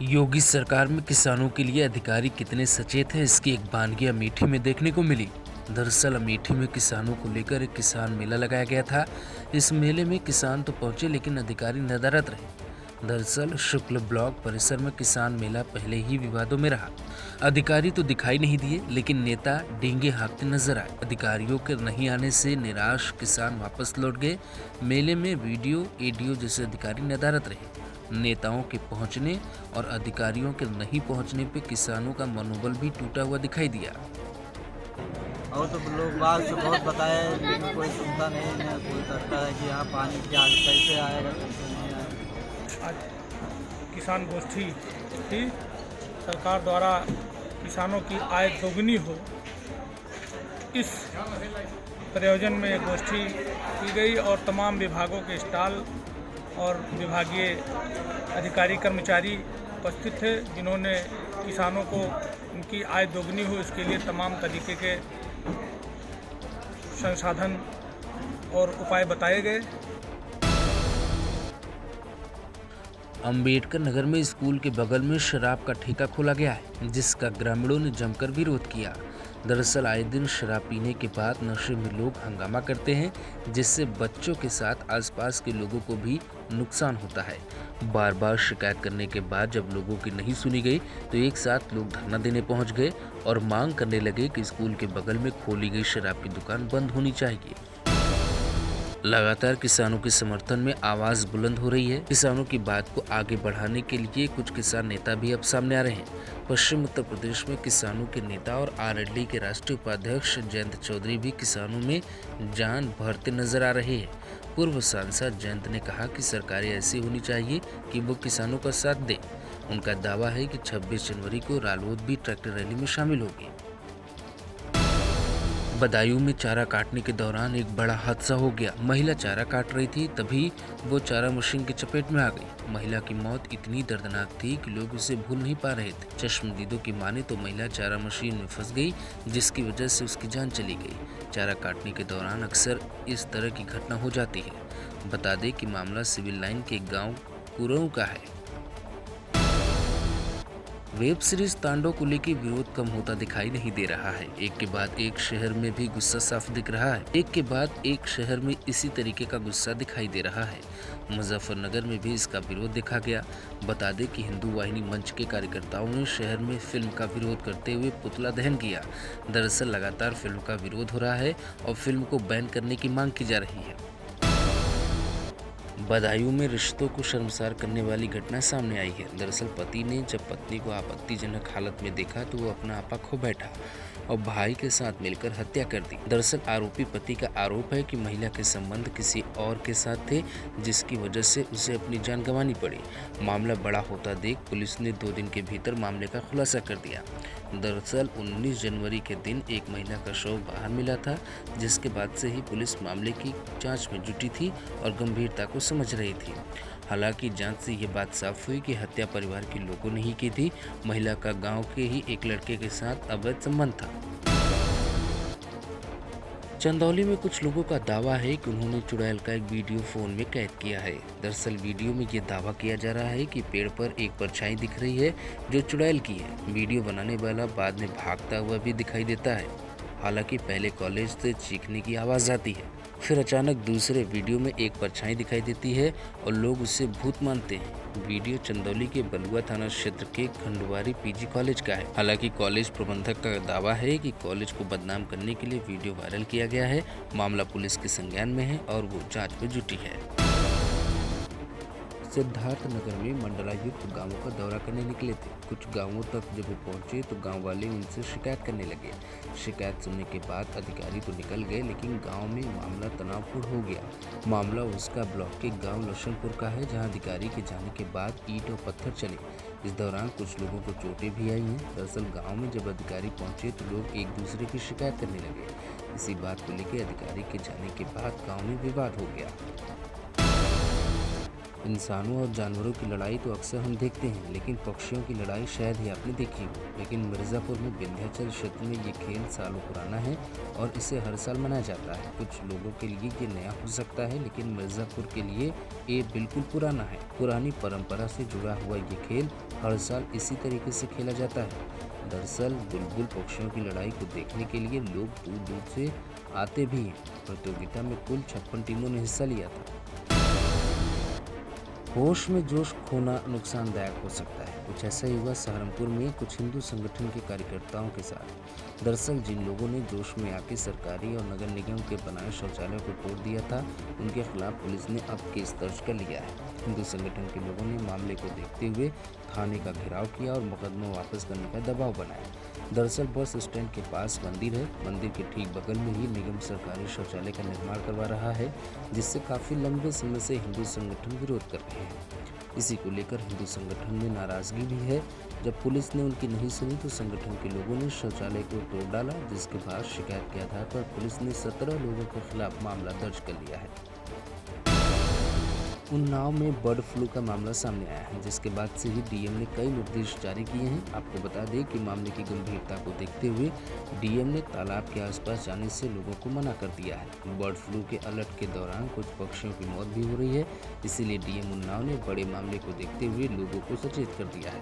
योगी सरकार में किसानों के लिए अधिकारी कितने सचेत हैं, इसकी एक बानगी अमेठी में देखने को मिली। दरअसल अमेठी में किसानों को लेकर एक किसान मेला लगाया गया था। इस मेले में किसान तो पहुंचे लेकिन अधिकारी नदारद रहे। दरअसल शुक्ल ब्लॉक परिसर में किसान मेला पहले ही विवादों में रहा। अधिकारी तो दिखाई नहीं दिए लेकिन नेता डींगे हाँकते नजर आए। अधिकारियों के नहीं आने से निराश किसान वापस लौट गए। मेले में वीडियो एडीओ जैसे अधिकारी नदारद रहे। नेताओं के पहुंचने और अधिकारियों के नहीं पहुंचने पे किसानों का मनोबल भी टूटा हुआ दिखाई दिया। और तो लोग बाग से बहुत बताए लेकिन कोई सुनता नहीं है। कोई कहता है कि यहाँ पानी क्या कैसे आएगा कैसे नहीं आएगा। आज किसान गोष्ठी थी। सरकार द्वारा किसानों की आय दोगुनी हो, इस प्रयोजन में ये गोष्ठी की गई और तमाम विभागों के स्टॉल और विभागीय अधिकारी कर्मचारी उपस्थित थे, जिन्होंने किसानों को उनकी आय दोगुनी हो इसके लिए तमाम तरीके के संसाधन और उपाय बताए गए। अंबेडकर नगर में स्कूल के बगल में शराब का ठेका खोला गया है, जिसका ग्रामीणों ने जमकर विरोध किया। दरअसल आए दिन शराब पीने के बाद नशे में लोग हंगामा करते हैं, जिससे बच्चों के साथ आसपास के लोगों को भी नुकसान होता है। बार बार शिकायत करने के बाद जब लोगों की नहीं सुनी गई तो एक साथ लोग धरना देने पहुंच गए और मांग करने लगे कि स्कूल के बगल में खोली गई शराब की दुकान बंद होनी चाहिए। लगातार किसानों के समर्थन में आवाज बुलंद हो रही है। किसानों की बात को आगे बढ़ाने के लिए कुछ किसान नेता भी अब सामने आ रहे हैं। पश्चिम उत्तर प्रदेश में किसानों के नेता और आरएलडी के राष्ट्रीय उपाध्यक्ष जयंत चौधरी भी किसानों में जान भरते नजर आ रहे हैं। पूर्व सांसद जयंत ने कहा कि सरकारें ऐसी होनी चाहिए कि वो किसानों का साथ दे। उनका दावा है कि 26 जनवरी को रालोद भी ट्रैक्टर रैली में शामिल होगी। बदायूं में चारा काटने के दौरान एक बड़ा हादसा हो गया। महिला चारा काट रही थी, तभी वो चारा मशीन की चपेट में आ गई। महिला की मौत इतनी दर्दनाक थी कि लोग उसे भूल नहीं पा रहे थे। चश्मदीदों की माने तो महिला चारा मशीन में फंस गई, जिसकी वजह से उसकी जान चली गई। चारा काटने के दौरान अक्सर इस तरह की घटना हो जाती है। बता दें कि मामला सिविल लाइन के गाँव कुरऊ का है। वेब सीरीज तांडव को लेकर विरोध कम होता दिखाई नहीं दे रहा है। एक के बाद एक शहर में भी गुस्सा साफ दिख रहा है। एक के बाद एक शहर में इसी तरीके का गुस्सा दिखाई दे रहा है। मुजफ्फरनगर में भी इसका विरोध देखा गया। बता दें कि हिंदू वाहिनी मंच के कार्यकर्ताओं ने शहर में फिल्म का विरोध करते हुए पुतला दहन किया। दरअसल लगातार फिल्म का विरोध हो रहा है और फिल्म को बैन करने की मांग की जा रही है। बदायूं में रिश्तों को शर्मसार करने वाली घटना सामने आई है। दरअसल पति ने जब पत्नी को आपत्तिजनक हालत में देखा तो वो अपना आपा खो बैठा और भाई के साथ मिलकर हत्या कर दी। दरअसल आरोपी पति का आरोप है कि महिला के संबंध किसी और के साथ थे, जिसकी वजह से उसे अपनी जान गंवानी पड़ी। मामला बड़ा होता देख पुलिस ने 2 दिन के भीतर मामले का खुलासा कर दिया। दरअसल 19 जनवरी के दिन एक महिला का शव बाहर मिला था, जिसके बाद से ही पुलिस मामले की जांच में जुटी थी और गंभीरता को समझ रही थी। हालांकि जांच से ये बात साफ हुई कि हत्या परिवार के लोगों ने ही की थी। महिला का गांव के ही एक लड़के के साथ अवैध संबंध था। चंदौली में कुछ लोगों का दावा है कि उन्होंने चुड़ैल का एक वीडियो फोन में कैद किया है। दरअसल वीडियो में ये दावा किया जा रहा है कि पेड़ पर एक परछाई दिख रही है जो चुड़ैल की है। वीडियो बनाने वाला बाद में भागता हुआ भी दिखाई देता है। हालांकि पहले कॉलेज से चीखने की आवाज़ आती है, फिर अचानक दूसरे वीडियो में एक परछाई दिखाई देती है और लोग उसे भूत मानते हैं। वीडियो चंदौली के बलुआ थाना क्षेत्र के खंडवारी पीजी कॉलेज का है। हालांकि कॉलेज प्रबंधक का दावा है कि कॉलेज को बदनाम करने के लिए वीडियो वायरल किया गया है। मामला पुलिस के संज्ञान में है और वो जांच में जुटी है। सिद्धार्थ नगर में मंडलायुक्त गांवों का दौरा करने निकले थे। कुछ गांवों तक जब वो पहुंचे तो गांव वाले उनसे शिकायत करने लगे। शिकायत सुनने के बाद अधिकारी तो निकल गए, लेकिन गांव में मामला तनावपूर्ण हो गया। मामला उसका ब्लॉक के गांव लक्ष्मणपुर का है, जहां अधिकारी के जाने के बाद ईंट और पत्थर चले। इस दौरान कुछ लोगों को चोटें भी आई हैं। दरअसल गाँव में जब अधिकारी पहुंचे तो लोग एक दूसरे की शिकायत करने लगे। इसी बात को लेकर अधिकारी के जाने के बाद गाँव में विवाद हो गया। इंसानों और जानवरों की लड़ाई तो अक्सर हम देखते हैं, लेकिन पक्षियों की लड़ाई शायद ही आपने देखी हो। लेकिन मिर्ज़ापुर में विंध्याचल क्षेत्र में ये खेल सालों पुराना है और इसे हर साल मनाया जाता है। कुछ लोगों के लिए ये नया हो सकता है, लेकिन मिर्ज़ापुर के लिए ये बिल्कुल पुराना है। पुरानी परंपरा से जुड़ा हुआ ये खेल हर साल इसी तरीके से खेला जाता है। दरअसल बुलबुल पक्षियों की लड़ाई को देखने के लिए लोग दूर दूर से आते भी हैं। प्रतियोगिता में कुल 56 टीमों ने हिस्सा लिया था। होश में जोश खोना नुकसानदायक हो सकता है। कुछ ऐसा ही हुआ सहारनपुर में कुछ हिंदू संगठन के कार्यकर्ताओं के साथ। दरअसल जिन लोगों ने जोश में आके सरकारी और नगर निगम के बनाए शौचालय को तोड़ दिया था, उनके खिलाफ पुलिस ने अब केस दर्ज कर लिया है। हिंदू संगठन के लोगों ने मामले को देखते हुए थाने का घेराव किया और मुकदमा वापस करने का दबाव बनाया। दरअसल बस स्टैंड के पास मंदिर है। मंदिर के ठीक बगल में ही निगम सरकारी शौचालय का निर्माण करवा रहा है, जिससे काफ़ी लंबे समय से हिंदू संगठन विरोध कर रहे हैं। इसी को लेकर हिंदू संगठन में नाराजगी भी है। जब पुलिस ने उनकी नहीं सुनी तो संगठन के लोगों ने शौचालय को तोड़ डाला, जिसके बाद शिकायत के आधार पर पुलिस ने 17 लोगों के खिलाफ मामला दर्ज कर लिया है। उन्नाव में बर्ड फ्लू का मामला सामने आया है, जिसके बाद से ही डीएम ने कई निर्देश जारी किए हैं। आपको बता दें कि मामले की गंभीरता को देखते हुए डीएम ने तालाब के आसपास जाने से लोगों को मना कर दिया है। बर्ड फ्लू के अलर्ट के दौरान कुछ पक्षियों की मौत भी हो रही है, इसीलिए डीएम उन्नाव ने बड़े मामले को देखते हुए लोगों को सचेत कर दिया है।